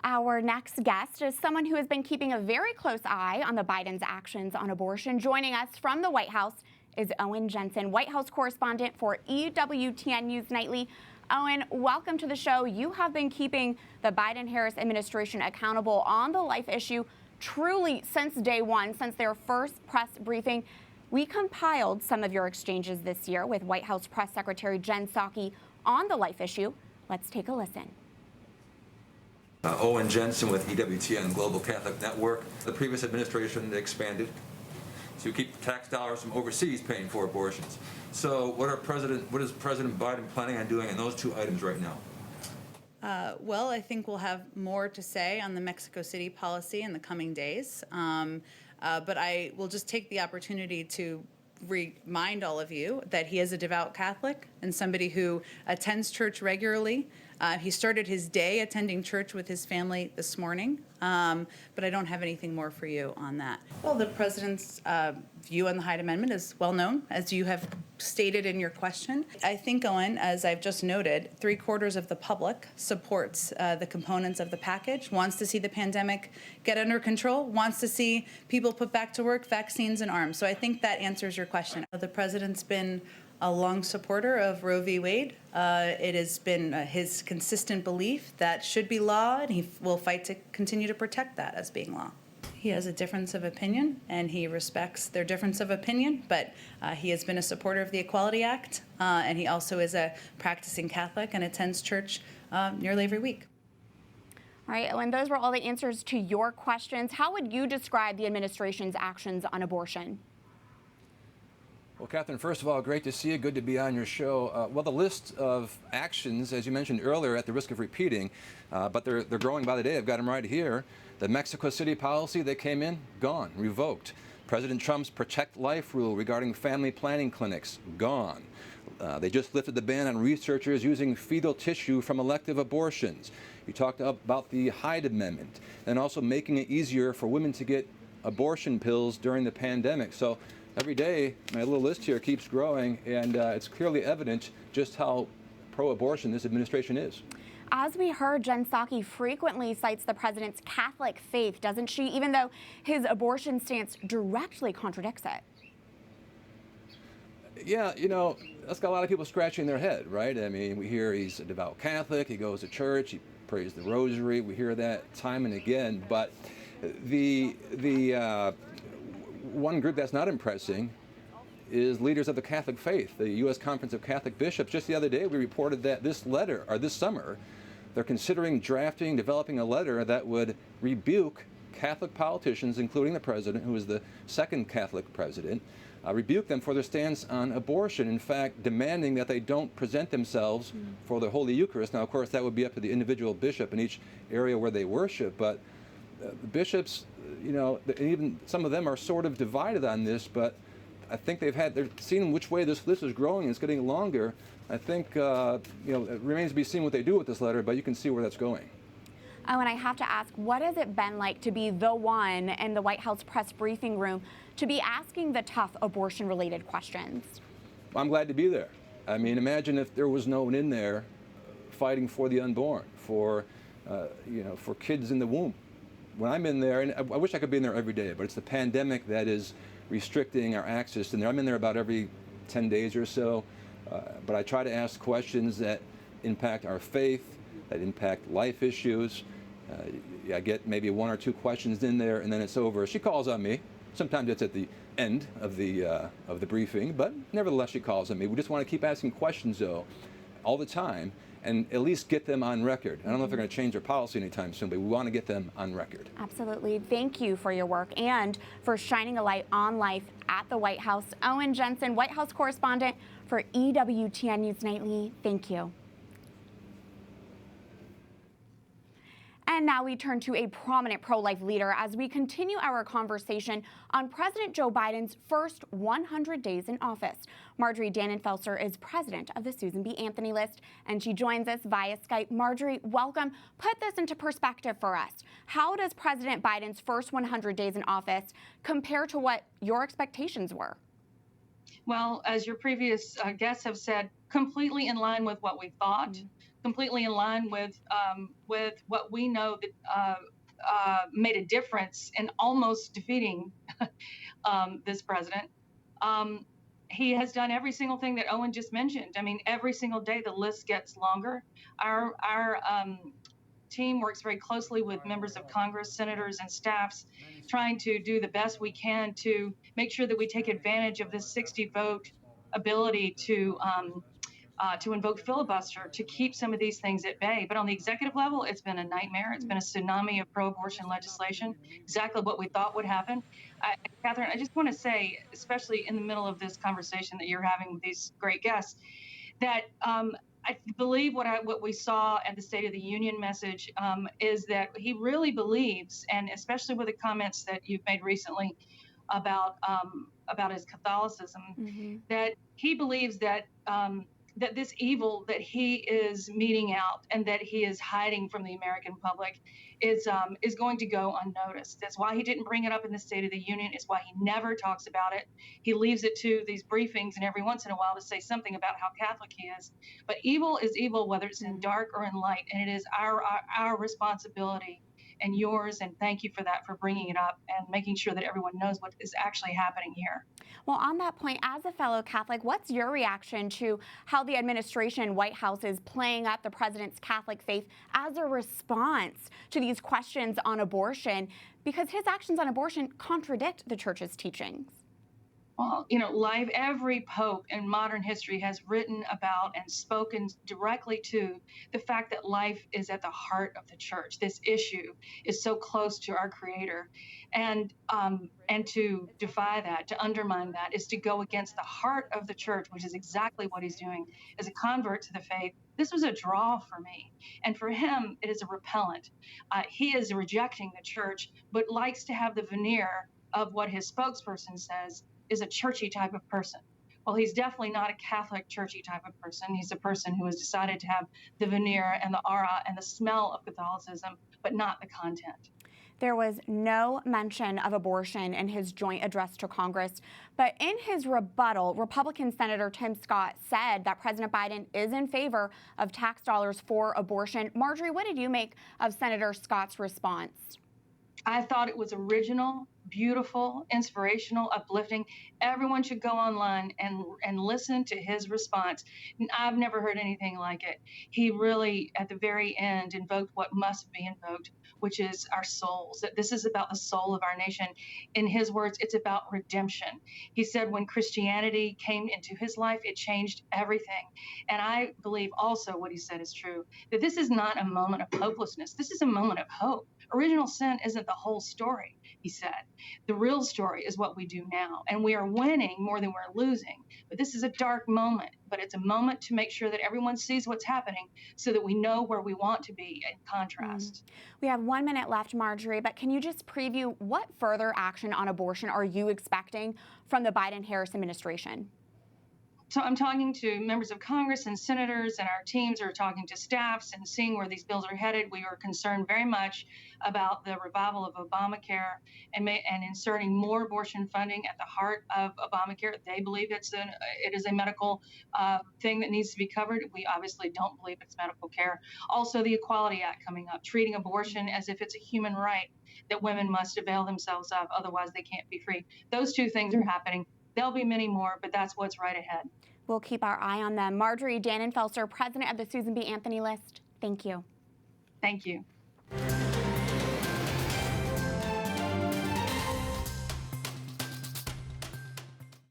Our next guest is someone who has been keeping a very close eye on the Biden's actions on abortion. Joining us from the White House is Owen Jensen, White House correspondent for EWTN News Nightly. Owen, welcome to the show. You have been keeping the Biden-Harris administration accountable on the life issue truly since day one, since their first press briefing. We compiled some of your exchanges this year with White House Press Secretary Jen Psaki on the life issue. Let's take a listen. Owen Jensen with EWTN Global Catholic Network. The previous administration expanded to keep tax dollars from overseas paying for abortions. So what is President Biden planning on doing on those two items right now? Well, I think we'll have more to say on the Mexico City policy in the coming days. But I will just take the opportunity to remind all of you that he is a devout Catholic and somebody who attends church regularly. He started his day attending church with his family this morning, but I don't have anything more for you on that. Well, the president's view on the Hyde Amendment is well known, as you have stated in your question. I think, Owen, as I've just noted, 3/4 of the public supports the components of the package, wants to see the pandemic get under control, wants to see people put back to work, vaccines and arms. So I think that answers your question. The president's been a long supporter of Roe v. Wade. It has been his consistent belief that should be law, and he will fight to continue to protect that as being law. He has a difference of opinion, and he respects their difference of opinion, but he has been a supporter of the Equality Act, and he also is a practicing Catholic and attends church nearly every week. All right, Owen, those were all the answers to your questions. How would you describe the administration's actions on abortion? Well, Catherine, first of all, great to see you. Good to be on your show. Well, the list of actions, as you mentioned earlier, at the risk of repeating, but they're growing by the day. I've got them right here. The Mexico City policy that came in, gone, revoked. President Trump's Protect Life rule regarding family planning clinics, gone. They just lifted the ban on researchers using fetal tissue from elective abortions. You talked about the Hyde Amendment and also making it easier for women to get abortion pills during the pandemic. So every day, my little list here keeps growing, and it's clearly evident just how pro-abortion this administration is. As we heard, Jen Psaki frequently cites the president's Catholic faith, doesn't she, even though his abortion stance directly contradicts it? Yeah, you know, that's got a lot of people scratching their head, right? I mean, we hear he's a devout Catholic, he goes to church, he prays the rosary, we hear that time and again, but the one group that's not impressing is leaders of the Catholic faith, the U.S. Conference of Catholic Bishops. Just the other day, we reported that this summer, they're considering developing a letter that would rebuke Catholic politicians, including the president, who is the second Catholic president, rebuke them for their stance on abortion. In fact, demanding that they don't present themselves for the Holy Eucharist. Now, of course, that would be up to the individual bishop in each area where they worship, but the bishops, you know, even some of them are sort of divided on this, but I think they're seeing which way this list is growing and it's getting longer. I think, you know, it remains to be seen what they do with this letter, but you can see where that's going. Oh, and I have to ask, what has it been like to be the one in the White House press briefing room to be asking the tough abortion-related questions? Well, I'm glad to be there. I mean, imagine if there was no one in there fighting for the unborn, for, you know, for kids in the womb. When I'm in there, and I wish I could be in there every day, but it's the pandemic that is restricting our access in there. I'm in there about every 10 days or so, but I try to ask questions that impact our faith, that impact life issues. I get maybe one or two questions in there, and then it's over. She calls on me. Sometimes it's at the end of the briefing, but nevertheless, she calls on me. We just want to keep asking questions, though, all the time, and at least get them on record. I don't know if they're going to change their policy anytime soon, but we want to get them on record. Absolutely. Thank you for your work and for shining a light on life at the White House. Owen Jensen, White House correspondent for EWTN News Nightly. Thank you. And now we turn to a prominent pro-life leader as we continue our conversation on President Joe Biden's first 100 days in office. Marjorie Dannenfelser is president of the Susan B. Anthony List, and she joins us via Skype. Marjorie, welcome. Put this into perspective for us. How does President Biden's first 100 days in office compare to what your expectations were? Well, as your previous guests have said, completely in line with what we thought. completely in line with what we know that made a difference in almost defeating this president. He has done every single thing that Owen just mentioned. I mean, every single day the list gets longer. Our team works very closely with members of Congress, senators, and staffs, trying to do the best we can to make sure that we take advantage of this 60-vote ability to invoke filibuster to keep some of these things at bay. But on the executive level, it's been a nightmare. It's been a tsunami of pro-abortion legislation, exactly what we thought would happen. Catherine, I just want to say, especially in the middle of this conversation that you're having with these great guests, that I believe what we saw at the State of the Union message is that he really believes, and especially with the comments that you've made recently about his Catholicism, that he believes that that this evil that he is meting out and that he is hiding from the American public is going to go unnoticed. That's why he didn't bring it up in the State of the Union. It's why he never talks about it. He leaves it to these briefings and every once in a while to say something about how Catholic he is. But evil is evil, whether it's in dark or in light, and it is our responsibility and yours, and thank you for that, for bringing it up and making sure that everyone knows what is actually happening here. Well, on that point, as a fellow Catholic, what's your reaction to how the administration, White House, is playing up the president's Catholic faith as a response to these questions on abortion, because his actions on abortion contradict the church's teachings? Well, life, every pope in modern history has written about and spoken directly to the fact that life is at the heart of the church. This issue is so close to our Creator. And to defy that, to undermine that, is to go against the heart of the church, which is exactly what he's doing. As a convert to the faith, this was a draw for me. And for him, it is a repellent. He is rejecting the church, but likes to have the veneer of what his spokesperson says is a churchy type of person. Well, he's definitely not a Catholic churchy type of person. He's a person who has decided to have the veneer and the aura and the smell of Catholicism, but not the content. There was no mention of abortion in his joint address to Congress, but in his rebuttal, Republican Senator Tim Scott said that President Biden is in favor of tax dollars for abortion. Marjorie, what did you make of Senator Scott's response? I thought it was original, beautiful, inspirational, uplifting. Everyone should go online and listen to his response. I've never heard anything like it. He really, at the very end, invoked what must be invoked, which is our souls. That this is about the soul of our nation. In his words, it's about redemption. He said when Christianity came into his life, it changed everything. And I believe also what he said is true, that this is not a moment of hopelessness. This is a moment of hope. Original sin isn't the whole story, he said. The real story is what we do now. And we are winning more than we're losing. But this is a dark moment. But it's a moment to make sure that everyone sees what's happening so that we know where we want to be in contrast. We have 1 minute left, Marjorie, but can you just preview what further action on abortion are you expecting from the Biden-Harris administration? So I'm talking to members of Congress and senators, and our teams are talking to staffs and seeing where these bills are headed. We are concerned very much about the revival of Obamacare and inserting more abortion funding at the heart of Obamacare. They believe it is a medical thing that needs to be covered. We obviously don't believe it's medical care. Also, the Equality Act coming up, treating abortion as if it's a human right that women must avail themselves of, otherwise they can't be free. Those two things are happening. There'll be many more, but that's what's right ahead. We'll keep our eye on them. Marjorie Dannenfelser, president of the Susan B. Anthony List, thank you. Thank you.